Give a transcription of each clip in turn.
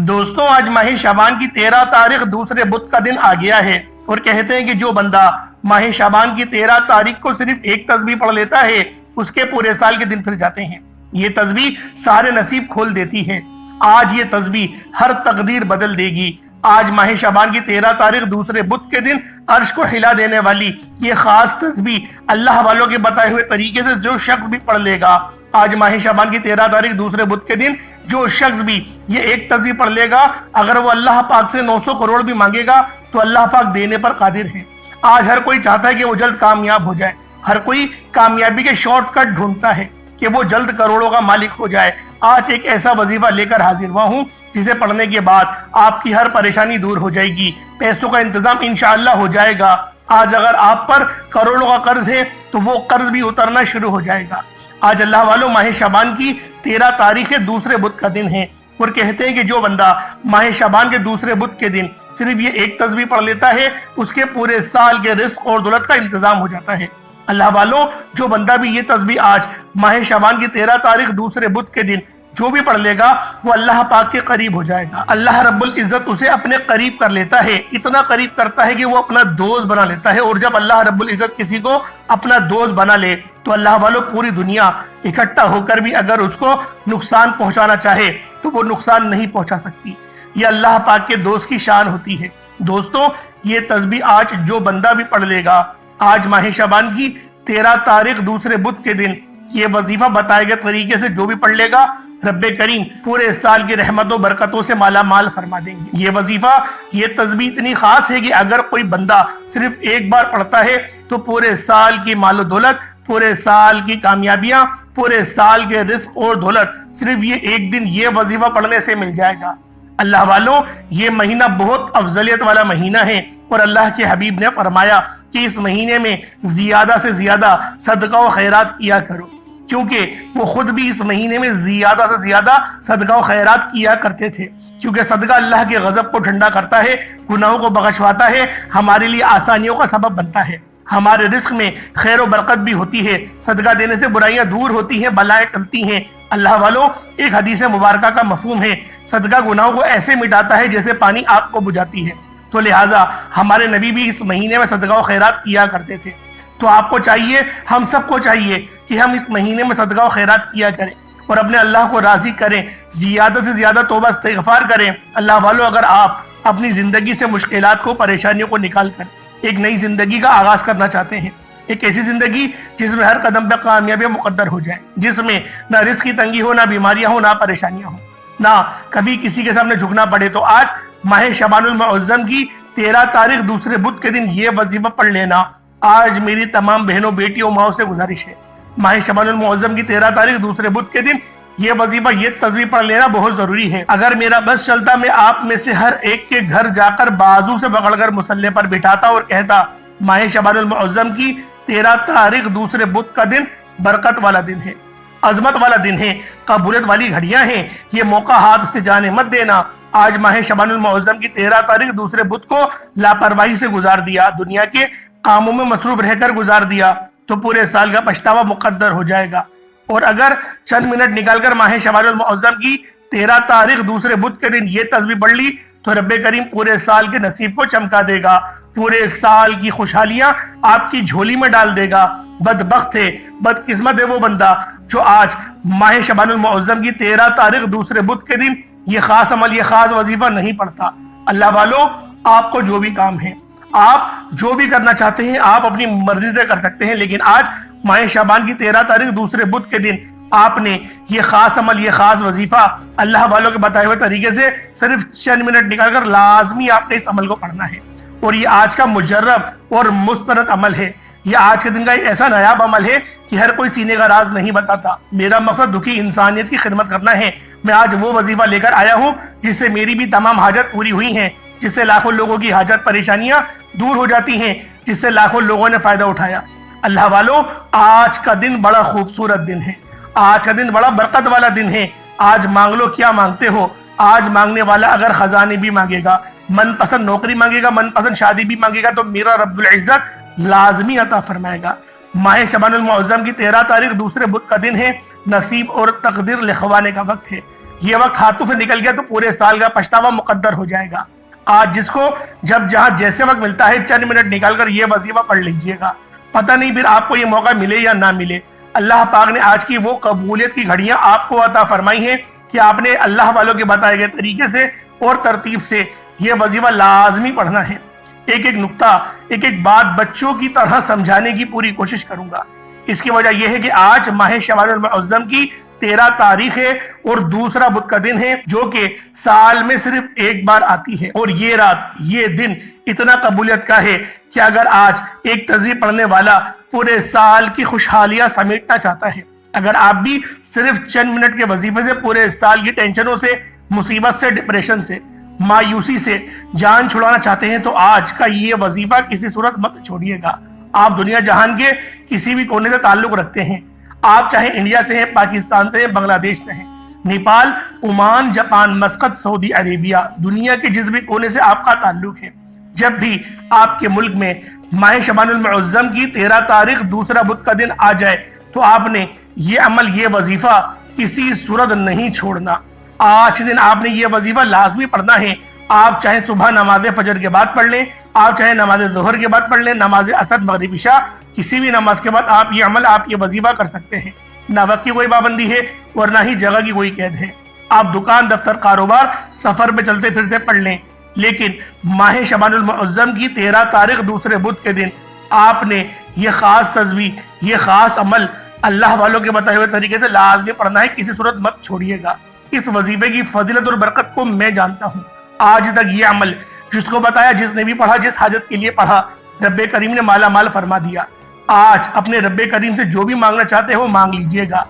دوستوں آج ماہ شعبان کی 13 تاریخ دوسرے بدھ کا دن آ گیا ہے اور کہتے ہیں کہ جو بندہ ماہ شعبان کی 13 تاریخ کو صرف ایک تسبیح پڑھ لیتا ہے اس کے پورے سال کے دن پھر جاتے ہیں۔ یہ تسبیح سارے نصیب کھول دیتی ہے۔ آج یہ تسبیح ہر تقدیر بدل دے گی۔ آج ماہ شعبان کی 13 تاریخ دوسرے بدھ کے دن عرش کو ہلا دینے والی یہ خاص تسبیح اللہ والوں کے بتائے ہوئے طریقے سے جو شخص بھی پڑھ لے گا، آج ماہ شعبان کی 13 تاریخ دوسرے بدھ کے دن جو شخص بھی یہ ایک تسبیح پڑھ لے گا، اگر وہ اللہ پاک سے 900 کروڑ بھی مانگے گا تو اللہ پاک دینے پر قادر ہے۔ آج ہر کوئی چاہتا ہے کہ وہ جلد کامیاب ہو جائے، ہر کوئی کامیابی کے شارٹ کٹ ڈھونڈتا ہے کہ وہ جلد کروڑوں کا مالک ہو جائے۔ آج ایک ایسا وظیفہ لے کر حاضر ہوا ہوں جسے پڑھنے کے بعد آپ کی ہر پریشانی دور ہو جائے گی، پیسوں کا انتظام انشاءاللہ ہو جائے گا۔ آج اگر آپ پر کروڑوں کا قرض ہے تو وہ قرض بھی اترنا شروع ہو جائے گا۔ آج اللہ والوں ماہ شعبان کی 13 تاریخ دوسرے بدھ کا دن ہے اور کہتے ہیں کہ جو بندہ ماہ شعبان کے دوسرے بدھ کے دن صرف یہ ایک تسبیح پڑھ لیتا ہے اس کے پورے سال کے رزق اور دولت کا انتظام ہو جاتا ہے۔ اللہ والوں جو بندہ بھی یہ تسبیح آج ماہ شعبان کی 13 تاریخ دوسرے بدھ کے دن جو بھی پڑھ لے گا وہ اللہ پاک کے قریب ہو جائے گا۔ اللہ رب العزت اسے اپنے قریب کر لیتا ہے، اتنا قریب کرتا ہے کہ وہ اپنا دوست بنا لیتا ہے، اور جب اللہ رب العزت کسی کو اپنا دوست بنا لے تو اللہ والوں پوری دنیا اکٹھا ہو کر بھی اگر اس کو نقصان پہنچانا چاہے تو وہ نقصان نہیں پہنچا سکتی۔ یہ اللہ پاک کے دوست کی شان ہوتی ہے۔ دوستوں یہ تسبیح آج جو بندہ بھی پڑھ لے گا، آج ماہ شعبان کی 13 تاریخ دوسرے بدھ کے دن یہ وظیفہ بتائے گئے طریقے سے جو بھی پڑھ لے گا، رب کریم پورے سال کی رحمت و برکتوں سے مالا مال فرما دیں گے۔ یہ وظیفہ یہ تسبیح اتنی خاص ہے کہ اگر کوئی بندہ صرف ایک بار پڑھتا ہے تو پورے سال کی مال و دولت، پورے سال کی کامیابیاں، پورے سال کے رزق اور دولت صرف یہ ایک دن یہ وظیفہ پڑھنے سے مل جائے گا۔ اللہ والوں یہ مہینہ بہت افضلیت والا مہینہ ہے اور اللہ کے حبیب نے فرمایا کہ اس مہینے میں زیادہ سے زیادہ صدقہ و خیرات کیا کرو، کیونکہ وہ خود بھی اس مہینے میں زیادہ سے زیادہ صدقہ و خیرات کیا کرتے تھے، کیونکہ صدقہ اللہ کے غضب کو ٹھنڈا کرتا ہے، گناہوں کو بخشواتا ہے، ہمارے لیے آسانیوں کا سبب بنتا ہے، ہمارے رزق میں خیر و برکت بھی ہوتی ہے، صدقہ دینے سے برائیاں دور ہوتی ہیں، بلائیں ٹلتی ہیں۔ اللہ والوں ایک حدیث مبارکہ کا مفہوم ہے، صدقہ گناہوں کو ایسے مٹاتا ہے جیسے پانی آگ کو بجھاتی ہے، تو لہٰذا ہمارے نبی بھی اس مہینے میں صدقہ و خیرات کیا کرتے تھے۔ تو آپ کو چاہیے، ہم سب کو چاہیے کہ ہم اس مہینے میں صدقہ و خیرات کیا کریں اور اپنے اللہ کو راضی کریں، زیادہ سے زیادہ توبہ استغفار کریں۔ اللہ والوں اگر آپ اپنی زندگی سے مشکلات کو، پریشانیوں کو نکال کر ایک نئی زندگی کا آغاز کرنا چاہتے ہیں، ایک ایسی زندگی جس میں ہر قدم پہ کامیابی مقدر ہو جائے، جس میں نہ رزق کی تنگی ہو، نہ بیماریاں ہوں، نہ پریشانیاں ہوں، نہ کبھی کسی کے سامنے جھکنا پڑے، تو آج ماہ شعبان المعظم کی 13 تاریخ دوسرے بدھ کے دن یہ وظیفہ پڑھ لینا۔ آج میری تمام بہنوں، بیٹیوں، ماؤں سے گزارش ہے، ماہ شعبان المعظم کی 13 تاریخ دوسرے بدھ کے دن یہ وظیفہ یہ تسبیح پڑھ لینا بہت ضروری ہے۔ اگر میرا بس چلتا میں آپ میں سے ہر ایک کے گھر جا کر بازو سے پکڑ کر مصلے پر بٹھاتا اور کہتا ماہ شعبان المعظم کی 13 تاریخ دوسرے بدھ کا دن برکت والا دن ہے، عظمت والا دن ہے، قبولیت والی گھڑیاں ہیں، یہ موقع ہاتھ سے جانے مت دینا۔ آج ماہ شعبان المعظم کی 13 تاریخ دوسرے بدھ کو لاپرواہی سے گزار دیا، دنیا کے کاموں میں مصروف رہ کر گزار دیا تو پورے سال کا پچھتاوا مقدر ہو جائے گا، اور اگر چند منٹ نکال کر ماہ شعبان المعظم کی 13 تاریخ دوسرے بدھ کے دن یہ تسبیح پڑھ لی تو رب کریم پورے سال کے نصیب کو چمکا دے گا، پورے سال کی خوشحالیاں آپ کی جھولی میں ڈال دے گا۔ بدبخت ہے، بدقسمت ہے وہ بندہ جو آج ماہ شعبان المعظم کی 13 تاریخ دوسرے بدھ کے دن یہ خاص عمل، یہ خاص وظیفہ نہیں پڑھتا۔ اللہ والوں آپ کو جو بھی کام ہے، آپ جو بھی کرنا چاہتے ہیں آپ اپنی مرضی سے کر سکتے ہیں، لیکن آج ماہ شعبان کی 13 تاریخ دوسرے بدھ کے دن آپ نے یہ خاص عمل، یہ خاص وظیفہ اللہ والوں کے بتائے ہوئے طریقے سے صرف چند منٹ نکال کر لازمی آپ نے اس عمل کو پڑھنا ہے، اور یہ آج کا مجرب اور مستند عمل ہے۔ یہ آج کے دن کا ایک ایسا نایاب عمل ہے کہ ہر کوئی سینے کا راز نہیں بتاتا۔ میرا مقصد دکھی انسانیت کی خدمت کرنا ہے۔ میں آج وہ وظیفہ لے کر آیا ہوں جس سے میری بھی تمام حاجت پوری ہوئی ہیں، جس سے لاکھوں لوگوں کی حاجت پریشانیاں دور ہو جاتی ہیں، جس سے لاکھوں لوگوں نے فائدہ اٹھایا۔ اللہ والوں آج کا دن بڑا خوبصورت دن ہے، آج کا دن بڑا برکت والا دن ہے۔ آج مانگ لو کیا مانگتے ہو۔ آج مانگنے والا اگر خزانے بھی مانگے گا، من پسند نوکری مانگے گا، من پسند شادی بھی مانگے گا تو میرا رب العزت لازمی عطا فرمائے گا۔ ماہ شعبان المعظم کی 13 تاریخ دوسرے بدھ کا دن ہے، نصیب اور تقدیر لکھوانے کا وقت ہے۔ یہ وقت ہاتھوں سے نکل گیا تو پورے سال کا پچھتاوا مقدر ہو جائے گا۔ آج جس کو جب جہاں جیسے وقت ملتا ہے چند منٹ نکال کر یہ وظیفہ پڑھ لیجئے گا، پتہ نہیں پھر آپ کو یہ موقع ملے یا نہ ملے۔ اللہ پاک نے آج کی وہ قبولیت کی گھڑیاں آپ کو عطا فرمائی ہیں کہ آپ نے اللہ والوں کے بتائے گئے طریقے سے اور ترتیب سے یہ وظیفہ لازمی پڑھنا ہے۔ ایک ایک نقطہ، ایک ایک بات بچوں کی طرح سمجھانے کی پوری کوشش کروں گا۔ اس کی وجہ یہ ہے کہ آج ماہ شوال المعظم کی 13 تاریخ ہے اور دوسرا بدھ کا دن ہے جو کہ سال میں صرف ایک بار آتی ہے، اور یہ رات، یہ دن اتنا قبولیت کا ہے کہ اگر آج ایک تسبیح پڑھنے والا پورے سال کی خوشحالیاں سمیٹنا چاہتا ہے، اگر آپ بھی صرف چند منٹ کے وظیفے سے پورے سال کی ٹینشنوں سے، مصیبت سے، ڈپریشن سے، مایوسی سے جان چھڑانا چاہتے ہیں تو آج کا یہ وظیفہ کسی صورت مت چھوڑیے گا۔ آپ دنیا جہان کے کسی بھی کونے سے تعلق رکھتے ہیں، آپ چاہے انڈیا سے ہیں، پاکستان سے ہیں، بنگلہ دیش سے ہیں، نیپال، عمان، جاپان، مسقط، سعودی عربیہ، دنیا کے جس بھی کونے سے آپ کا تعلق ہے، جب بھی آپ کے ملک میں ماہ شعبان المعظم کی 13 تاریخ دوسرا بدھ کا دن آ جائے تو آپ نے یہ عمل، یہ وظیفہ کسی صورت نہیں چھوڑنا۔ آج دن آپ نے یہ وظیفہ لازمی پڑھنا ہے۔ آپ چاہے صبح نماز فجر کے بعد پڑھ لیں، آپ چاہے نماز ظہر کے بعد پڑھ لیں، نماز عصر، مغرب، عشاء، کسی بھی نماز کے بعد آپ یہ عمل، آپ یہ وظیفہ کر سکتے ہیں۔ نہ وقت کی کوئی پابندی ہے اور نہ ہی جگہ کی کوئی قید ہے۔ آپ دکان، دفتر، کاروبار، سفر میں چلتے پھرتے پڑھ لیں، لیکن ماہ شعبان المعظم کی 13 تاریخ دوسرے بدھ کے دن آپ نے یہ خاص تسبیح، یہ خاص عمل اللہ والوں کے بتائے ہوئے طریقے سے لازمی پڑھنا ہے، کسی صورت مت چھوڑیے گا۔ اس وظیفے کی فضیلت اور برکت کو میں جانتا ہوں۔ آج تک یہ عمل جس کو بتایا، جس نے بھی پڑھا، جس حاجت کے لیے پڑھا، رب کریم نے مالا مال فرما دیا۔ آج اپنے رب کریم سے جو بھی مانگنا چاہتے ہو مانگ لیجئے گا۔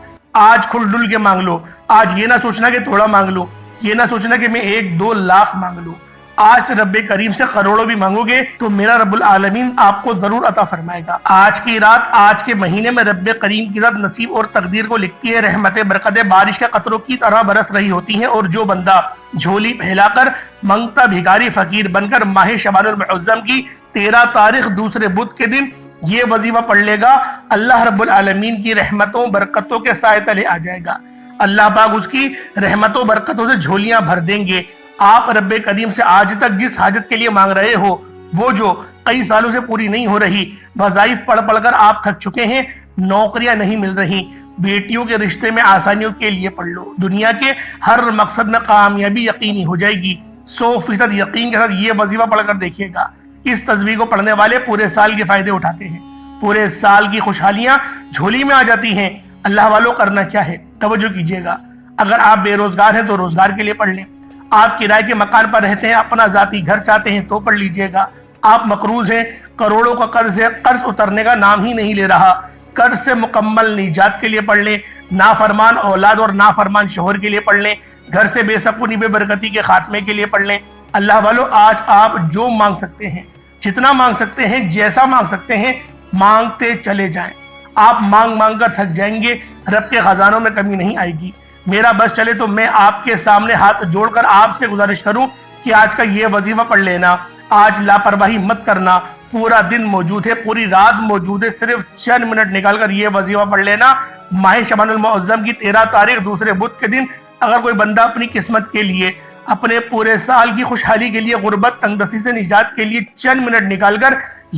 آج کھل ڈل کے مانگ لو۔ آج یہ نہ سوچنا کہ تھوڑا مانگ لو، یہ نہ سوچنا کہ میں 1-2 لاکھ مانگ لوں۔ آج رب کریم سے کروڑوں بھی مانگو گے تو میرا رب العالمین آپ کو ضرور عطا فرمائے گا۔ آج کی رات، آج کے مہینے میں رب کریم کی ذات نصیب اور تقدیر کو لکھتی ہے، رحمتیں، برکتیں بارش کے قطروں کی طرح برس رہی ہوتی ہیں، اور جو بندہ جھولی پھیلا کر، منگتا بھیکاری فقیر بن کر ماہ شعبان المعظم کی 13 تاریخ دوسرے بدھ کے دن یہ وظیفہ پڑھ لے گا، اللہ رب العالمین کی رحمتوں، برکتوں کے سائے تلے آ جائے گا۔ اللہ پاک اس کی رحمتوں، برکتوں سے جھولیاں بھر دیں گے۔ آپ رب کریم سے آج تک جس حاجت کے لیے مانگ رہے ہو، وہ جو کئی سالوں سے پوری نہیں ہو رہی، وظائف پڑھ پڑھ کر آپ تھک چکے ہیں، نوکریاں نہیں مل رہی، بیٹیوں کے رشتے میں آسانیوں کے لیے پڑھ لو، دنیا کے ہر مقصد میں کامیابی یقینی ہو جائے گی۔ 100% یقین کے ساتھ یہ وظیفہ پڑھ کر دیکھیے گا۔ اس تسبیح کو پڑھنے والے پورے سال کے فائدے اٹھاتے ہیں، پورے سال کی خوشحالیاں جھولی میں آ جاتی ہیں۔ اللہ والوں، کرنا کیا ہے؟ توجہ کیجیے گا۔ اگر آپ بے روزگار ہیں تو روزگار کے لیے پڑھ لیں۔ آپ کرائے کے مکان پر رہتے ہیں، اپنا ذاتی گھر چاہتے ہیں تو پڑھ لیجئے گا۔ آپ مقروض ہیں، کروڑوں کا قرض ہے، قرض اترنے کا نام ہی نہیں لے رہا، قرض سے مکمل نجات کے لیے پڑھ لیں۔ نافرمان اولاد اور نافرمان شوہر کے لیے پڑھ لیں۔ گھر سے بے سکونی، بے برکتی کے خاتمے کے لیے پڑھ لیں۔ اللہ والوں، آج آپ جو مانگ سکتے ہیں، جتنا مانگ سکتے ہیں، جیسا مانگ سکتے ہیں، مانگتے چلے جائیں۔ آپ مانگ مانگ کر تھک جائیں گے، رب کے خزانوں میں کمی نہیں آئے گی۔ میرا بس چلے تو میں آپ کے سامنے ہاتھ جوڑ کر آپ سے گزارش کروں کہ آج کا یہ وظیفہ پڑھ لینا۔ آج لاپرواہی مت کرنا، پورا دن موجود ہے، پوری رات موجود ہے، صرف چند منٹ نکال کر یہ وظیفہ پڑھ لینا۔ ماہ شعبان المعظم کی 13 تاریخ دوسرے بدھ کے دن اگر کوئی بندہ اپنی قسمت کے لیے، اپنے پورے سال کی خوشحالی کے لیے، غربت، تنگدستی سے نجات کے لیے چند منٹ نکال کر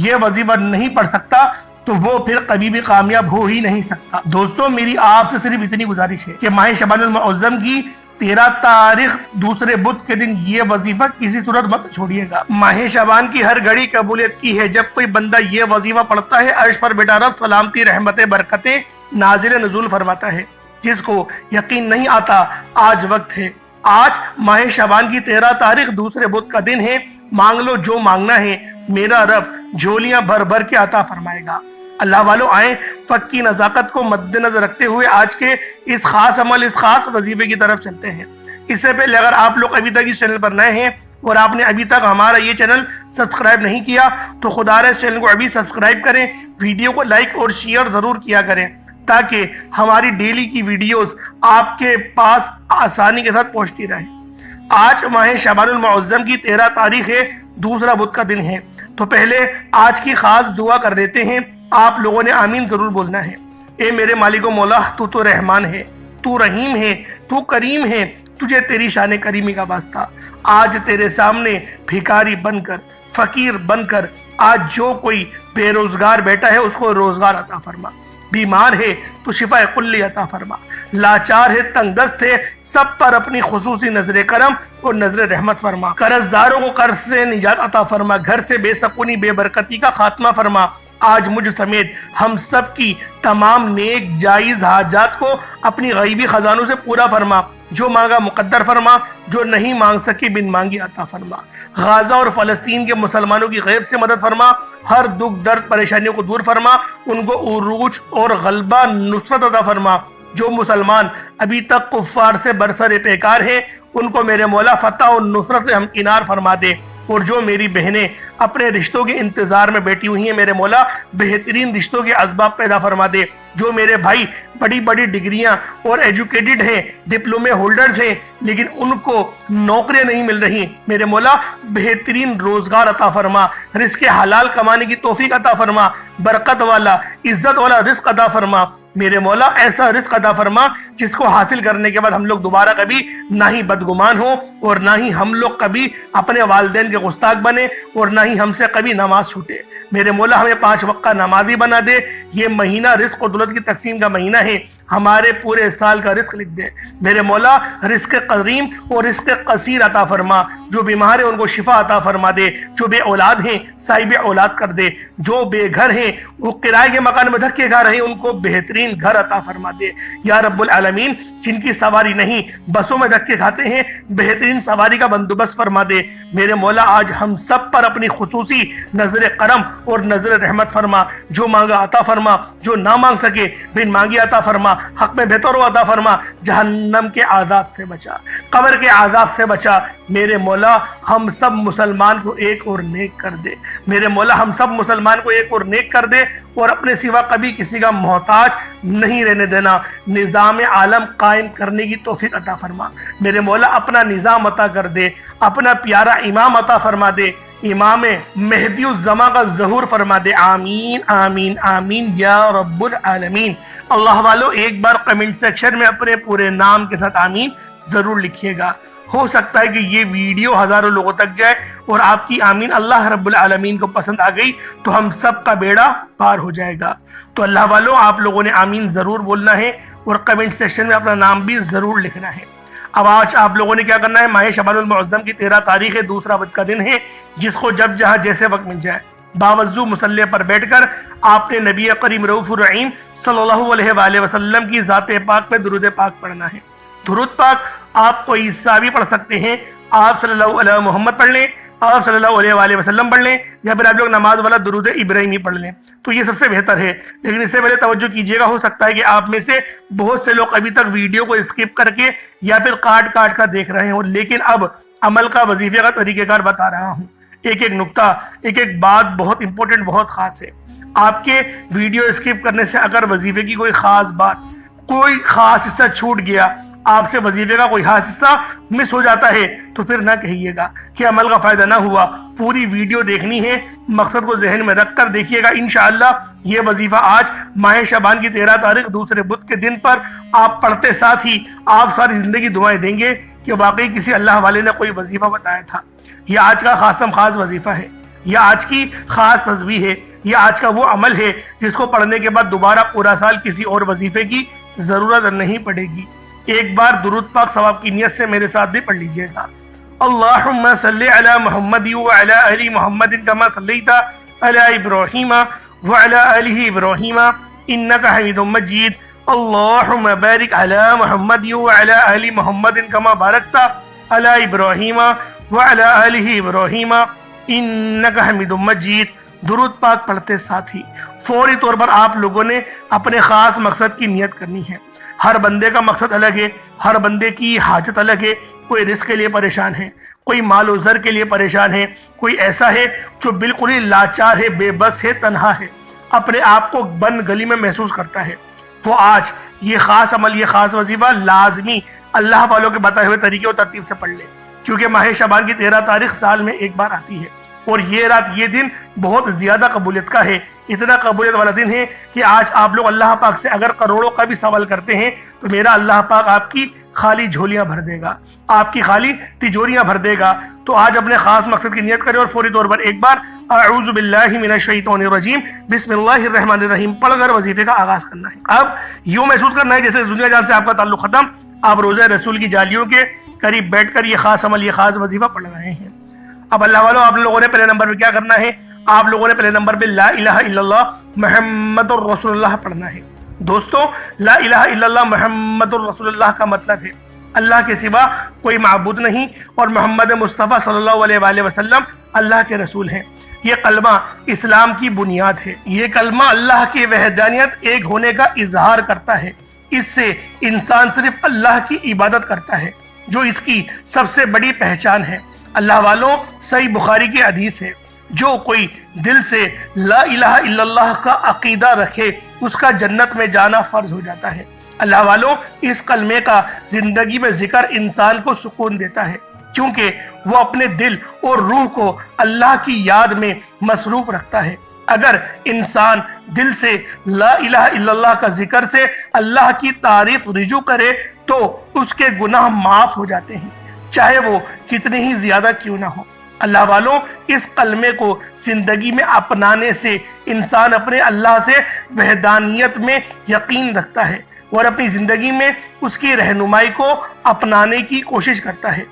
یہ وظیفہ نہیں پڑھ سکتا تو وہ پھر کبھی بھی کامیاب ہو ہی نہیں سکتا۔ دوستوں، میری آپ سے صرف اتنی گزارش ہے کہ ماہ شعبان المعظم کی 13 تاریخ دوسرے بدھ کے دن یہ وظیفہ کسی صورت مت چھوڑیے گا۔ ماہ شعبان کی ہر گھڑی قبولیت کی ہے۔ جب کوئی بندہ یہ وظیفہ پڑھتا ہے، عرش پر بیٹا رب سلامتی، رحمتیں، برکتیں نازل نزول فرماتا ہے۔ جس کو یقین نہیں آتا، آج وقت ہے۔ آج ماہ شعبان کی 13 تاریخ دوسرے بدھ کا دن ہے۔ مانگ لو جو مانگنا ہے، میرا رب جھولیاں بھر بھر کے عطا فرمائے گا۔ اللہ والوں، آئیں وقت کی نزاکت کو مد نظر رکھتے ہوئے آج کے اس خاص عمل، اس خاص وظیفے کی طرف چلتے ہیں۔ اس سے پہلے اگر آپ لوگ ابھی تک اس چینل پر نئے ہیں اور آپ نے ابھی تک ہمارا یہ چینل سبسکرائب نہیں کیا تو خدا رے اس چینل کو ابھی سبسکرائب کریں، ویڈیو کو لائک اور شیئر ضرور کیا کریں تاکہ ہماری ڈیلی کی ویڈیوز آپ کے پاس آسانی کے ساتھ پہنچتی رہیں۔ آج ماہ شعبان المعظم کی 13 تاریخ ہے، دوسرا بدھ کا دن ہے، تو پہلے آج کی خاص دعا کر دیتے ہیں۔ آپ لوگوں نے آمین ضرور بولنا ہے۔ اے میرے مالک و مولا، تو رحمان ہے، تو رحیم ہے، تو کریم ہے، تو تجھے تیری شان کریمی کا واسطہ آج تیرے سامنے بھکاری بن کر، فقیر بن کر، آج جو کوئی بے روزگار بیٹا ہے اس کو روزگار عطا فرما، بیمار ہے تو شفا کلی عطا فرما، لاچار ہے، تنگ دست ہے، سب پر اپنی خصوصی نظر کرم اور نظر رحمت فرما، قرض داروں کو قرض سے نجات عطا فرما، گھر سے بے سکونی بے برکتی کا خاتمہ فرما، آج مجھ سمیت ہم سب کی تمام نیک جائز حاجات کو اپنی غیبی خزانوں سے پورا فرما، جو مانگا مقدر فرما، جو نہیں مانگ سکی بن مانگی عطا فرما، غازہ اور فلسطین کے مسلمانوں کی غیب سے مدد فرما، ہر دکھ درد پریشانیوں کو دور فرما، ان کو عروج اور غلبہ نصرت عطا فرما، جو مسلمان ابھی تک کفار سے برسر پیکار ہیں ان کو میرے مولا فتح اور نصرت سے ہمکنار فرما دے، اور جو میری بہنیں اپنے رشتوں کے انتظار میں بیٹھی ہوئی ہیں میرے مولا بہترین رشتوں کے اسباب پیدا فرما دے، جو میرے بھائی بڑی بڑی ڈگریاں اور ایجوکیٹڈ ہیں، ڈپلومے ہولڈرز ہیں، لیکن ان کو نوکریاں نہیں مل رہی، میرے مولا بہترین روزگار عطا فرما، رزق حلال کمانے کی توفیق عطا فرما، برکت والا عزت والا رزق عطا فرما، میرے مولا ایسا رزق عطا فرما جس کو حاصل کرنے کے بعد ہم لوگ دوبارہ کبھی نہ ہی بدگمان ہو، اور نہ ہی ہم لوگ کبھی اپنے والدین کے گستاخ بنے، اور نہ ہی ہم سے کبھی نماز چھوٹے، میرے مولا ہمیں 5 وقت کا نمازی بنا دے، یہ مہینہ رزق و دولت کی تقسیم کا مہینہ ہے، ہمارے پورے سال کا رزق لکھ دے، میرے مولا رزق قدیم اور رزق قصیر عطا فرما، جو بیمار ہیں ان کو شفا عطا فرما دے، جو بے اولاد ہیں صاحب اولاد کر دے، جو بے گھر ہیں وہ کرائے کے مکان میں دھکے کھا رہے ہیں ان کو بہترین گھر عطا فرما دے، یا رب العالمین جن کی سواری نہیں بسوں میں دھکے کھاتے ہیں بہترین سواری کا بندوبست فرما دے، میرے مولا آج ہم سب پر اپنی خصوصی نظر کرم اور نظر رحمت فرما، جو مانگا عطا فرما، جو نہ مانگ سکے بن مانگی عطا فرما، حق میں بہتر عطا فرما، جہنم کے عذاب سے بچا، قبر کے عذاب سے بچا، میرے مولا ہم سب مسلمان کو ایک اور نیک کر دے، میرے مولا ہم سب مسلمان کو ایک اور نیک کر دے، اور اپنے سوا کبھی کسی کا محتاج نہیں رہنے دینا، نظام عالم قائم کرنے کی توفیق عطا فرما، میرے مولا اپنا نظام عطا کر دے، اپنا پیارا امام عطا فرما دے، امام مہدی الزمان کا ظہور فرما دے، آمین آمین آمین یا رب العالمین۔ اللہ والو ایک بار کمنٹ سیکشن میں اپنے پورے نام کے ساتھ آمین ضرور لکھیے گا، ہو سکتا ہے کہ یہ ویڈیو ہزاروں لوگوں تک جائے اور آپ کی آمین اللہ رب العالمین کو پسند آ گئی تو ہم سب کا بیڑا پار ہو جائے گا۔ تو اللہ والو آپ لوگوں نے آمین ضرور بولنا ہے اور کمنٹ سیکشن میں اپنا نام بھی ضرور لکھنا ہے۔ اب آج آپ لوگوں نے کیا کرنا ہے، ماہ شعبان المعظم کی 13 تاریخ ہے، دوسرا بدھ کا دن ہے، جس کو جب جہاں جیسے وقت مل جائے باوضو مصلی پر بیٹھ کر آپ نے نبی کریم رؤوف الرحیم صلی اللہ علیہ وآلہ وسلم کی ذات پاک پہ درود پاک پڑھنا ہے۔ درود پاک آپ کو عیسیٰ بھی پڑھ سکتے ہیں، آپ صلی اللہ علیہ محمد پڑھ لیں، آپ صلی اللہ علیہ وآلہ وسلم پڑھ لیں، یا پھر آپ لوگ نماز والا درود ابراہیمی پڑھ لیں، تو یہ سب سے بہتر ہے۔ لیکن اس سے پہلے توجہ کیجئے گا، ہو سکتا ہے کہ آپ میں سے بہت سے لوگ ابھی تک ویڈیو کو اسکپ کر کے یا پھر کاٹ کر دیکھ رہے ہیں، لیکن اب عمل کا وظیفے کا طریقہ کار بتا رہا ہوں، ایک ایک نقطہ، ایک ایک بات بہت امپورٹنٹ، بہت خاص ہے۔ آپ کے ویڈیو اسکپ کرنے سے اگر وظیفے کی کوئی خاص بات، کوئی خاص حصہ چھوٹ گیا، آپ سے وظیفے کا کوئی خاص حصہ مس ہو جاتا ہے، تو پھر نہ کہیے گا کہ عمل کا فائدہ نہ ہوا، پوری ویڈیو دیکھنی ہے، مقصد کو ذہن میں رکھ کر دیکھیے گا، انشاءاللہ یہ وظیفہ آج ماہ شعبان کی 13 تاریخ دوسرے بدھ کے دن پر آپ پڑھتے ساتھ ہی آپ ساری زندگی دعائیں دیں گے کہ واقعی کسی اللہ والے نے کوئی وظیفہ بتایا تھا، یہ آج کا خاص وظیفہ ہے، یہ آج کی خاص تسبیح ہے، یہ آج کا وہ عمل ہے جس کو پڑھنے کے بعد دوبارہ پورا سال کسی اور وظیفے کی ضرورت نہیں پڑے گی۔ ایک بار درود پاک ثواب کی نیت سے میرے ساتھ بھی پڑھ لیجئے گا۔ اللہم صلی علی محمد وعلی آل محمد کما صلیت علی ابراہیم وعلی آل ابراہیم انک حمید مجید۔ اللہم بارک علی محمد وعلی آل محمد کما بارکت علی ابراہیم وعلی آل ابراہیم انک حمید مجید۔ درود پاک پڑھتے ساتھ ہی فوری طور پر آپ لوگوں نے اپنے خاص مقصد کی نیت کرنی ہے۔ ہر بندے کا مقصد الگ ہے، ہر بندے کی حاجت الگ ہے، کوئی رزق کے لیے پریشان ہے، کوئی مال و زر کے لیے پریشان ہے، کوئی ایسا ہے جو بالکل ہی لاچار ہے، بے بس ہے، تنہا ہے، اپنے آپ کو بن گلی میں محسوس کرتا ہے، وہ آج یہ خاص عمل، یہ خاص وظیفہ لازمی اللہ والوں کے بتائے ہوئے طریقے اور ترتیب سے پڑھ لے، کیونکہ ماہ شعبان کی 13 تاریخ سال میں ایک بار آتی ہے، اور یہ رات، یہ دن بہت زیادہ قبولیت کا ہے، اتنا قبولیت والا دن ہے کہ آج آپ لوگ اللہ پاک سے اگر کروڑوں کا بھی سوال کرتے ہیں تو میرا اللہ پاک آپ کی خالی جھولیاں بھر دے گا، آپ کی خالی تجوریاں بھر دے گا۔ تو آج اپنے خاص مقصد کی نیت کریں اور فوری طور پر ایک بار اعوذ باللہ من الشیطان الرجیم بسم اللہ الرحمن الرحیم پڑھ کر وظیفے کا آغاز کرنا ہے۔ اب یوں محسوس کرنا ہے جیسے دنیا جان سے آپ کا تعلق ختم، آپ روزہ رسول کی جالیوں کے قریب بیٹھ کر یہ خاص عمل، یہ خاص وظیفہ پڑھ رہے ہیں۔ اب اللہ والوں، آپ لوگوں نے پہلے نمبر پہ کیا کرنا ہے؟ آپ لوگوں نے پہلے نمبر پہ لا الہ الا اللہ محمد الرسول اللہ پڑھنا ہے۔ دوستو، لا الہ الا اللہ محمد الرسول اللہ کا مطلب ہے اللہ کے سوا کوئی معبود نہیں اور محمد مصطفیٰ صلی اللہ علیہ وآلہ وسلم اللہ کے رسول ہیں۔ یہ کلمہ اسلام کی بنیاد ہے۔ یہ کلمہ اللہ کی وحدانیت، ایک ہونے کا اظہار کرتا ہے۔ اس سے انسان صرف اللہ کی عبادت کرتا ہے جو اس کی سب سے بڑی پہچان ہے۔ اللہ والوں، صحیح بخاری کی حدیث ہے، جو کوئی دل سے لا الہ الا اللہ کا عقیدہ رکھے اس کا جنت میں جانا فرض ہو جاتا ہے۔ اللہ والوں، اس کلمے کا زندگی میں ذکر انسان کو سکون دیتا ہے کیونکہ وہ اپنے دل اور روح کو اللہ کی یاد میں مصروف رکھتا ہے۔ اگر انسان دل سے لا الہ الا اللہ کا ذکر سے اللہ کی تعریف رجوع کرے تو اس کے گناہ معاف ہو جاتے ہیں، چاہے وہ کتنے ہی زیادہ کیوں نہ ہو۔ اللہ والوں، اس کلمے کو زندگی میں اپنانے سے انسان اپنے اللہ سے وحدانیت میں یقین رکھتا ہے اور اپنی زندگی میں اس کی رہنمائی کو اپنانے کی کوشش کرتا ہے۔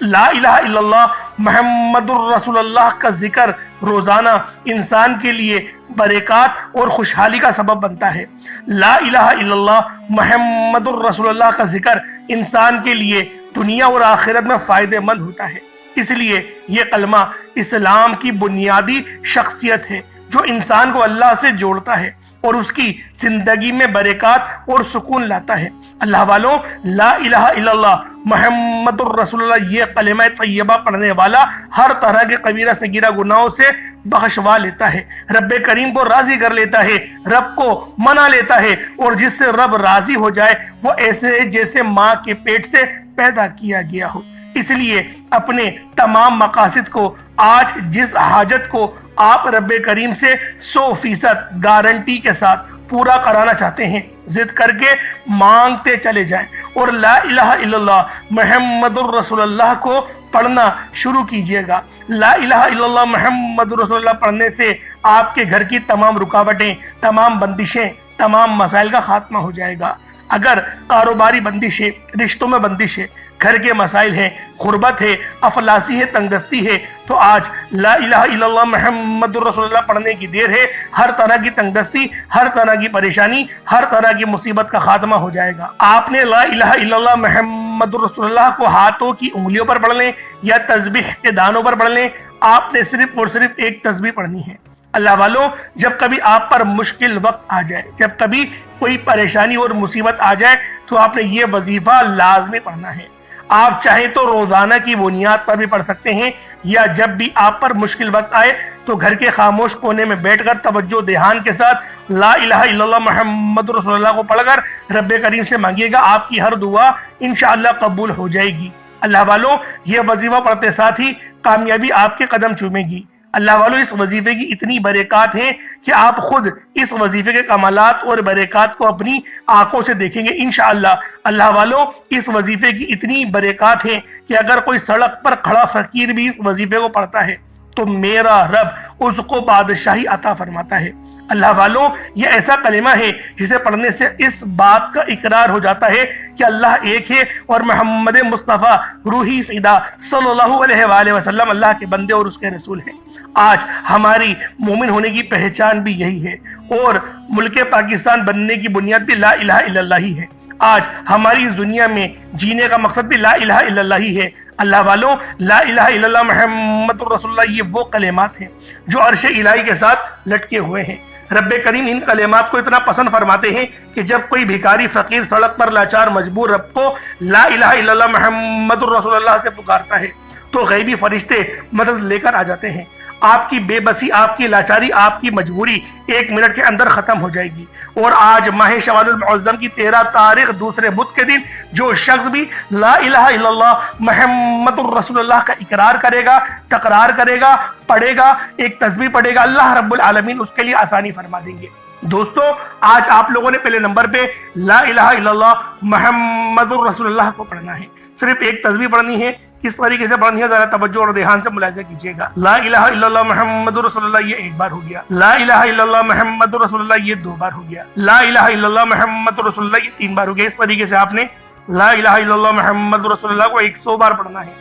لا الہ الا اللہ محمد الرسول اللہ کا ذکر روزانہ انسان کے لیے برکات اور خوشحالی کا سبب بنتا ہے۔ لا الہ الا اللہ محمد الرسول اللہ کا ذکر انسان کے لیے دنیا اور آخرت میں فائدہ مند ہوتا ہے۔ اس لیے یہ کلمہ اسلام کی بنیادی شخصیت ہے جو انسان کو اللہ سے جوڑتا ہے اور اس کی زندگی میں برکات اور سکون لاتا ہے۔ اللہ والوں، لا الہ الا اللہ محمد الرسول اللہ یہ کلمہ طیبہ پڑھنے والا ہر طرح کے کبیرہ صغیرہ گناہوں سے بخشوا لیتا ہے، رب کریم کو راضی کر لیتا ہے، رب کو منا لیتا ہے، اور جس سے رب راضی ہو جائے وہ ایسے ہے جیسے ماں کے پیٹ سے پیدا کیا گیا ہو۔ اس لیے اپنے تمام مقاصد کو، آج جس حاجت کو آپ رب کریم سے 100% گارنٹی کے ساتھ پورا کرانا چاہتے ہیں، ضد کر کے مانگتے چلے جائیں اور لا الہ الا اللہ محمد الرسول اللہ کو پڑھنا شروع کیجئے گا۔ لا الہ الا اللہ محمد الرسول اللہ پڑھنے سے آپ کے گھر کی تمام رکاوٹیں، تمام بندشیں، تمام مسائل کا خاتمہ ہو جائے گا۔ اگر کاروباری بندش ہے، رشتوں میں بندش ہے، گھر کے مسائل ہیں، غربت ہے، افلاسی ہے، تنگ دستی ہے، تو آج لا الہ الا اللہ محمد الرسول اللہ پڑھنے کی دیر ہے۔ ہر طرح کی تنگ دستی، ہر طرح کی پریشانی، ہر طرح کی مصیبت کا خاتمہ ہو جائے گا۔ آپ نے لا الہ الا اللہ محمد الرسول اللہ کو ہاتھوں کی انگلیوں پر پڑھ لیں یا تسبیح کے دانوں پر پڑھ لیں، آپ نے صرف اور صرف ایک تسبیح پڑھنی ہے۔ اللہ والوں، جب کبھی آپ پر مشکل وقت آ جائے، جب کبھی کوئی پریشانی اور مصیبت آ جائے تو آپ نے یہ وظیفہ لازمی پڑھنا ہے۔ آپ چاہیں تو روزانہ کی بنیاد پر بھی پڑھ سکتے ہیں یا جب بھی آپ پر مشکل وقت آئے تو گھر کے خاموش کونے میں بیٹھ کر توجہ دھیان کے ساتھ لا الہ الا اللہ محمد رسول اللہ کو پڑھ کر رب کریم سے مانگیے گا، آپ کی ہر دعا انشاءاللہ قبول ہو جائے گی۔ اللہ والوں، یہ وظیفہ پڑھتے ساتھ ہی کامیابی آپ کے قدم چومے گی۔ اللہ والوں، اس وظیفے کی اتنی برکات ہیں کہ آپ خود اس وظیفے کے کمالات اور برکات کو اپنی آنکھوں سے دیکھیں گے انشاءاللہ۔ اللہ والوں، اس وظیفے کی اتنی برکات ہیں کہ اگر کوئی سڑک پر کھڑا فقیر بھی اس وظیفے کو پڑھتا ہے تو میرا رب اس کو بادشاہی عطا فرماتا ہے۔ اللہ والوں، یہ ایسا کلمہ ہے جسے پڑھنے سے اس بات کا اقرار ہو جاتا ہے کہ اللہ ایک ہے اور محمد مصطفیٰ روحی فدا صلی اللہ علیہ وآلہ وسلم اللہ کے بندے اور اس کے رسول ہیں۔ آج ہماری مومن ہونے کی پہچان بھی یہی ہے اور ملک پاکستان بننے کی بنیاد بھی لا الہ الا اللہ ہی ہے۔ آج ہماری اس دنیا میں جینے کا مقصد بھی لا الہ الا اللہ ہی ہے۔ اللہ والوں، لا الہ الا اللہ محمد رسول اللہ یہ وہ کلمات ہیں جو عرش الہی کے ساتھ لٹکے ہوئے ہیں۔ رب کریم ان کلمات کو اتنا پسند فرماتے ہیں کہ جب کوئی بھیکاری فقیر سڑک پر لاچار مجبور رب کو لا الہ الا اللہ محمد رسول اللہ سے پکارتا ہے تو غیبی فرشتے مدد لے کر آ جاتے ہیں۔ آپ کی بے بسی، آپ کی لاچاری، آپ کی مجبوری 1 منٹ کے اندر ختم ہو جائے گی۔ اور آج ماہ شوال المعظم کی 13 تاریخ دوسرے بدھ کے دن جو شخص بھی لا الہ الا اللہ محمد الرسول اللہ کا اقرار کرے گا، تقرار کرے گا، پڑھے گا، ایک تسبیح پڑھے گا، اللہ رب العالمین اس کے لیے آسانی فرما دیں گے۔ دوستو آج آپ لوگوں نے پہلے نمبر پہ لا الہ الا اللہ محمد الرسول اللہ کو پڑھنا ہے، صرف ایک تسبیح پڑھنی ہے۔ کس طریقے سے پڑھنی ہے ذرا توجہ اور دھیان سے ملاحظہ کیجیے گا۔ لا الہ الا اللہ محمد رسول اللہ یہ 1 بار ہو گیا، لا الہ الا اللہ محمد رسول اللہ یہ 2 بار ہو گیا، لا الہ الا اللہ محمد رسول اللہ یہ 3 بار ہو گیا۔ اس طریقے سے آپ نے لا الہ الا اللہ محمد رسول اللہ کو 100 بار پڑھنا ہے،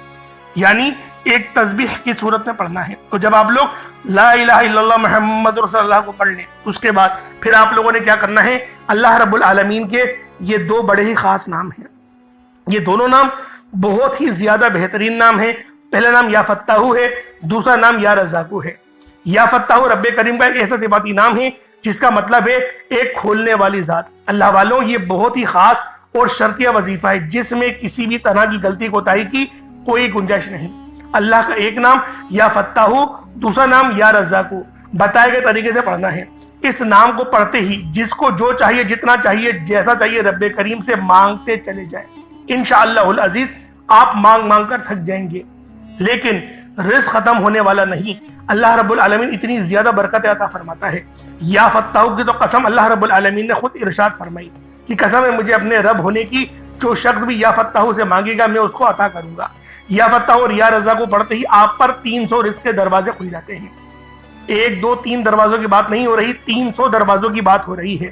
یعنی ایک تسبیح کی صورت میں پڑھنا ہے۔ تو جب آپ لوگ لا الہ الا اللہ محمد رسول اللہ کو پڑھ لیں، اس کے بعد پھر آپ لوگوں نے کیا کرنا ہے، اللہ رب العالمین کے یہ 2 بڑے ہی خاص نام ہیں، یہ دونوں نام بہت ہی زیادہ بہترین نام ہے۔ پہلا نام یا فتاحو ہے، دوسرا نام یا رزاقو ہے۔ یا فتاحو رب کریم کا ایک ایسا صفاتی نام ہے جس کا مطلب ہے ایک کھولنے والی ذات۔ اللہ والوں یہ بہت ہی خاص اور شرطیہ وظیفہ ہے جس میں کسی بھی طرح کی غلطی کوتاہی کی کوئی گنجائش نہیں۔ اللہ کا ایک نام یا فتاحو، دوسرا نام یا رزاقو بتائے گئے طریقے سے پڑھنا ہے۔ اس نام کو پڑھتے ہی جس کو جو چاہیے، جتنا چاہیے، جیسا چاہیے رب کریم سے مانگتے چلے جائیں، انشاءاللہ العزیز آپ مانگ مانگ کر تھک جائیں گے، لیکن رزق ختم ہونے والا نہیں۔ اللہ رب العالمین اتنی زیادہ برکت عطا فرماتا ہے۔ یا فتاحو کی تو قسم اللہ رب العالمین نے خود ارشاد فرمائی کہ قسم ہے مجھے اپنے رب ہونے کی، جو شخص بھی یا فتاحو سے مانگے گا میں اس کو عطا کروں گا۔ یا فتاحو اور یا رزاقو پڑھتے ہی آپ پر 300 رزق کے دروازے کھل جاتے ہیں۔ 1 2 3 دروازوں کی بات نہیں ہو رہی، 300 دروازوں کی بات ہو رہی ہے۔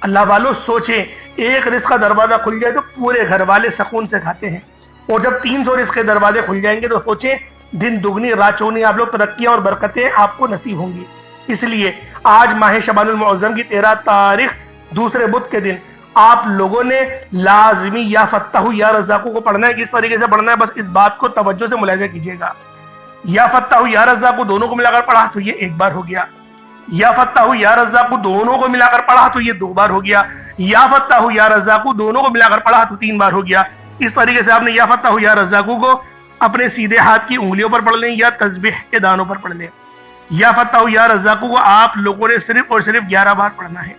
اللہ والوں سوچیں، ایک رزق کا دروازہ کھل جائے تو پورے گھر والے سکون سے کھاتے ہیں، اور جب 300 رزق کے دروازے کھل جائیں گے تو سوچیں دن دگنی رات چوگنی آپ لوگ ترقیاں اور برکتیں آپ کو نصیب ہوں گی۔ اس لیے آج ماہ شعبان المعظم کی 13 تاریخ دوسرے بدھ کے دن آپ لوگوں نے لازمی یا فتاحو یا رزاقو کو پڑھنا ہے۔ کس طریقے سے پڑھنا ہے بس اس بات کو توجہ سے ملاحظہ کیجیے گا۔ یا فتاحو یا رزاقو دونوں کو ملا کر پڑھا تو یہ 1 بار ہو گیا، یا فتاحو یا رزاقو دونوں کو ملا کر پڑھا تو یہ 2 بار ہو گیا، یا فتاحو یا رزاقو دونوں کو ملا کر پڑھا تو 3 بار ہو گیا۔ اس طریقے سے آپ نے یا فتاحو یا رزاقو کو اپنے سیدھے ہاتھ کی انگلیوں پر پڑھ لیں یا تسبیح کے دانوں پر پڑھ لیں۔ یا فتاحو یا رزاقو کو آپ لوگوں نے صرف اور صرف 11 بار پڑھنا ہے۔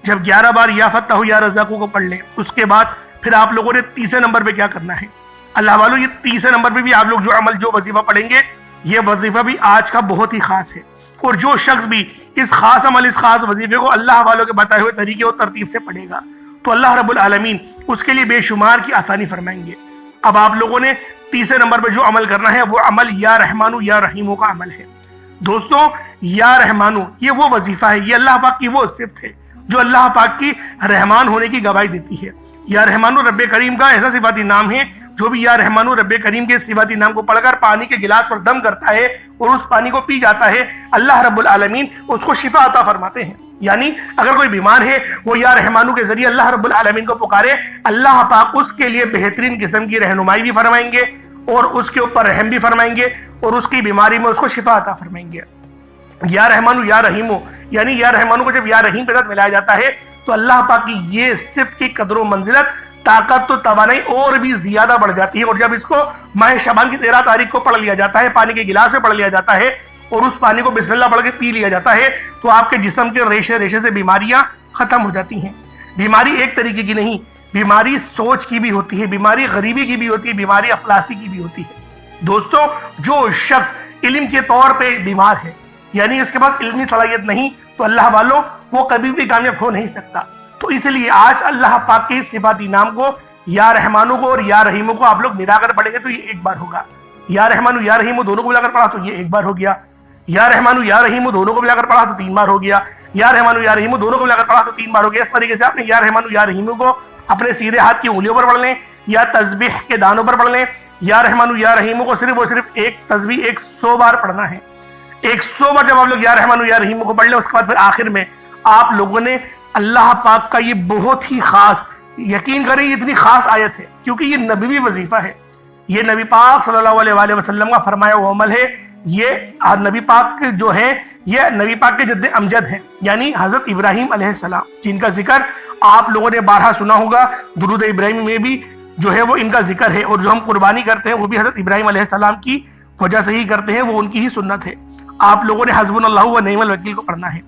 جب 11 بار یا فتاحو یا رزاقو کو پڑھ لیں اس کے بعد پھر آپ لوگوں نے تیسرے نمبر پہ کیا کرنا ہے۔ اللہ والوں یہ تیسرے نمبر پہ بھی آپ لوگ جو عمل جو وظیفہ پڑھیں گے یہ وظیفہ بھی آج کا بہت ہی خاص ہے، اور جو شخص بھی اس خاص عمل اس خاص وظیفے کو اللہ والوں کے بتائے ہوئے طریقے اور ترتیب سے پڑھے گا تو اللہ رب العالمین اس کے لیے بے شمار کی آسانی فرمائیں گے۔ اب آپ لوگوں نے تیسرے نمبر پہ جو عمل کرنا ہے وہ عمل یا رحمانو یا رحیمو کا عمل ہے۔ دوستوں یا رحمانو یہ وہ وظیفہ ہے، یہ اللہ پاک کی وہ صفت ہے جو اللہ پاک کی رحمان ہونے کی گواہی دیتی ہے۔ یا رحمانو رب کریم کا ایسا صفاتی نام ہے، جو بھی یا رحمانو رب کریم کے صفاتی نام کو پڑھ کر پانی کے گلاس پر دم کرتا ہے اور اس پانی کو پی جاتا ہے، اللہ رب العالمین اس کو شفا عطا فرماتے ہیں۔ یعنی اگر کوئی بیمار ہے وہ یا رحمانو کے ذریعے اللہ رب العالمین کو پکارے، اللہ پاک اس کے لیے بہترین قسم کی رہنمائی بھی فرمائیں گے اور اس کے اوپر رحم بھی فرمائیں گے اور اس کی بیماری میں اس کو شفا عطا فرمائیں گے۔ یا رحمانو یا رحیمو یعنی یا رحمانو کو جب یا رحیم کے ساتھ ملایا جاتا ہے تو اللہ پاک کی یہ صفت کی قدر و منزلت، طاقت تو توانائی اور بھی زیادہ بڑھ جاتی ہے۔ اور جب اس کو ماہ شعبان کی 13 تاریخ کو پڑھ لیا جاتا ہے، پانی کے گلاس میں پڑھ لیا جاتا ہے اور اس پانی کو بسم اللہ پڑھ کے پی لیا جاتا ہے تو آپ کے جسم کے ریشے ریشے سے بیماریاں ختم ہو جاتی ہیں۔ بیماری ایک طریقے کی نہیں، بیماری سوچ کی بھی ہوتی ہے، بیماری غریبی کی بھی ہوتی ہے، بیماری افلاسی کی بھی ہوتی ہے۔ دوستوں جو شخص علم کے طور پہ بیمار ہے، یعنی اس کے پاس علمی صلاحیت نہیں، تو اللہ والوں وہ کبھی بھی کامیاب ہو نہیں سکتا۔ تو اس لیے آج اللہ پاک کے صفاتی نام کو یا رحمانو کو اور یا رحیمو کو آپ لوگ ملا کر پڑھیں گے تو یہ 1 بار ہوگا۔ یا رحمانو یا رحیمو دونوں کو ملا کر پڑھا تو یہ 1 بار ہو گیا، یا رحمانو یا رحیمو دونوں کو ملا کر پڑھا تو 3 بار ہو گیا، یا رحمانو یا رحیمو دونوں کو ملا کر پڑھا تو 3 بار ہو گیا۔ اس طریقے سے آپ نے یا رحمانو یا رحیمو کو اپنے سیدھے ہاتھ کی انگلیوں پر پڑھ لیں یا تسبیح کے دانوں پر پڑھ لیں۔ یا رحمانو یا رحیمو کو صرف اور صرف ایک تسبیح 100 بار پڑھنا ہے۔ 100 بار جب آپ لوگ یا رحمانو یا رحیمو کو پڑھ لیں اس کے بعد پھر آخر میں آپ لوگوں نے اللہ پاک کا یہ بہت ہی خاص، یقین کریں یہ اتنی خاص آیت ہے کیونکہ یہ نبوی وظیفہ ہے، یہ نبی پاک صلی اللہ علیہ وآلہ وسلم کا فرمایا ہوا عمل ہے۔ یہ نبی پاک جو ہے یہ نبی پاک کے جد امجد ہیں، یعنی حضرت ابراہیم علیہ السلام، جن کا ذکر آپ لوگوں نے بارہا سنا ہوگا۔ درود ابراہیم میں بھی جو ہے وہ ان کا ذکر ہے، اور جو ہم قربانی کرتے ہیں وہ بھی حضرت ابراہیم علیہ السلام کی وجہ سے ہی کرتے ہیں، وہ ان کی ہی سنت ہے۔ آپ لوگوں نے حسبنا و نعم الوکیل کو پڑھنا ہے۔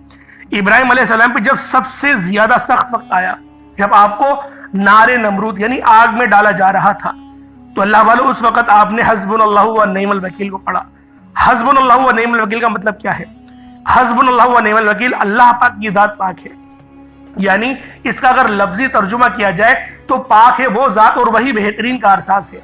ابراہیم علیہ السلام پہ جب سب سے زیادہ سخت وقت آیا، جب آپ کو نار نمرود یعنی آگ میں ڈالا جا رہا تھا، تو اللہ والو اس وقت آپ نے حسبنا و نعم الوکیل کو پڑھا۔ حسبنا و نعم الوکیل کا مطلب کیا ہے؟ حسبنا و نعم الوکیل اللہ پاک کی ذات پاک ہے، یعنی اس کا اگر لفظی ترجمہ کیا جائے تو پاک ہے وہ ذات اور وہی بہترین کارساز ہے۔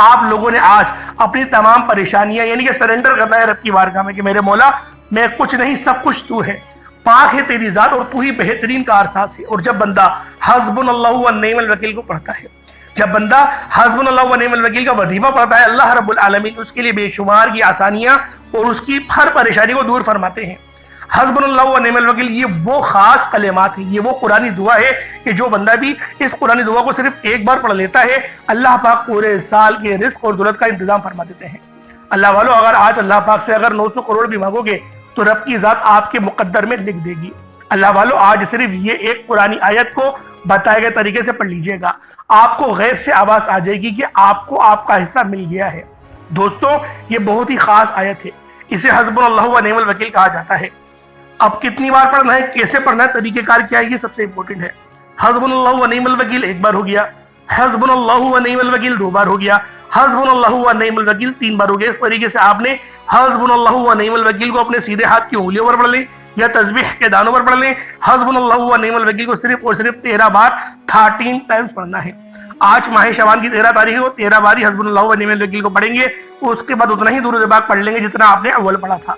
آپ لوگوں نے آج اپنی تمام پریشانیاں یعنی کہ سرنڈر کرنا ہے رب کی بارگاہ میں کہ میرے مولا میں کچھ نہیں، سب کچھ تو ہے، پاک ہے تیری ذات اور تو ہی بہترین کارساز ہے۔ اور جب بندہ حسبنا و نعم الوکیل کو پڑھتا ہے، جب بندہ حسبنا و نعم الوکیل کا وظیفہ پڑھتا ہے، اللہ رب العالمین اس کے لیے بے شمار کی آسانیاں اور اس کی ہر پریشانی کو دور فرماتے ہیں۔ حسبنا و نعم الوکیل یہ وہ خاص کلمات ہیں، یہ وہ قرآنی دعا ہے کہ جو بندہ بھی اس قرآنی دعا کو صرف ایک بار پڑھ لیتا ہے، اللہ پاک پورے سال کے رزق اور دولت کا انتظام فرما دیتے ہیں۔ اللہ والو، اگر آج اللہ پاک سے اگر 900 کروڑ بھی مانگو گے تو رب کی ذات آپ کے مقدر میں لکھ دے گی۔ اللہ والو، آج صرف یہ ایک قرآنی آیت کو بتائے گئے طریقے سے پڑھ لیجئے گا، آپ کو غیب سے آواز آ جائے گی کہ آپ کو آپ کا حصہ مل گیا ہے۔ دوستو، یہ بہت ہی خاص آیت ہے، اسے حسبنا و نعم الوکیل کہا جاتا ہے۔ اب کتنی بار پڑھنا ہے، کیسے پڑھنا ہے، طریقہ کار کیا ہے، یہ سب سے امپورٹنٹ ہے۔ حسبنا و نعم الوکیل ایک بار ہو گیا، حسبنا و نعم الوکیل 2 بار ہو گیا، حسبنا و نعم الوکیل 3 بار ہو گیا۔ اس طریقے سے آپ نے حسبنا و نعم الوکیل کو اپنے سیدھے ہاتھ کی انگلیوں پر پڑھ لیں یا تسبیح کے دانوں پر پڑھ لیں۔ حسبنا و نعم الوکیل کو صرف اور صرف 13 بار 13 ٹائمز پڑھنا ہے۔ آج ماہ شعبان کی 13 تاریخ ہے، 13 بار ہی حسبنا و نعم الوکیل کو پڑھیں گے، اس کے بعد اتنا ہی درود پاک پڑھ لیں گے جتنا آپ نے اول پڑھا تھا۔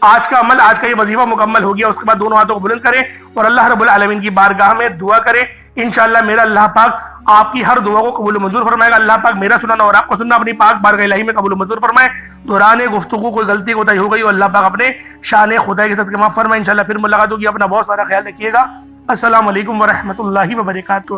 آج کا عمل، آج کا یہ وظیفہ مکمل ہو گیا، اس کے بعد دونوں ہاتھوں کو بلند کریں اور اللہ رب العالمین کی بارگاہ میں دعا کریں۔ انشاءاللہ میرا اللہ پاک آپ کی ہر دعا کو قبول و منظور فرمائے گا۔ اللہ پاک میرا سننا اور آپ کو سننا اپنی پاک بارگاہ الہی میں قبول و منظور فرمائے۔ دوران گفتگو کوئی غلطی کوتاہی ہو گئی اور اللہ پاک اپنے شان خدائی کے صدقے معاف فرمائے۔ انشاءاللہ پھر ملاقات ہوگی، اپنا بہت سارا خیال رکھیے گا۔ السلام علیکم ورحمۃ اللہ وبرکاتہ۔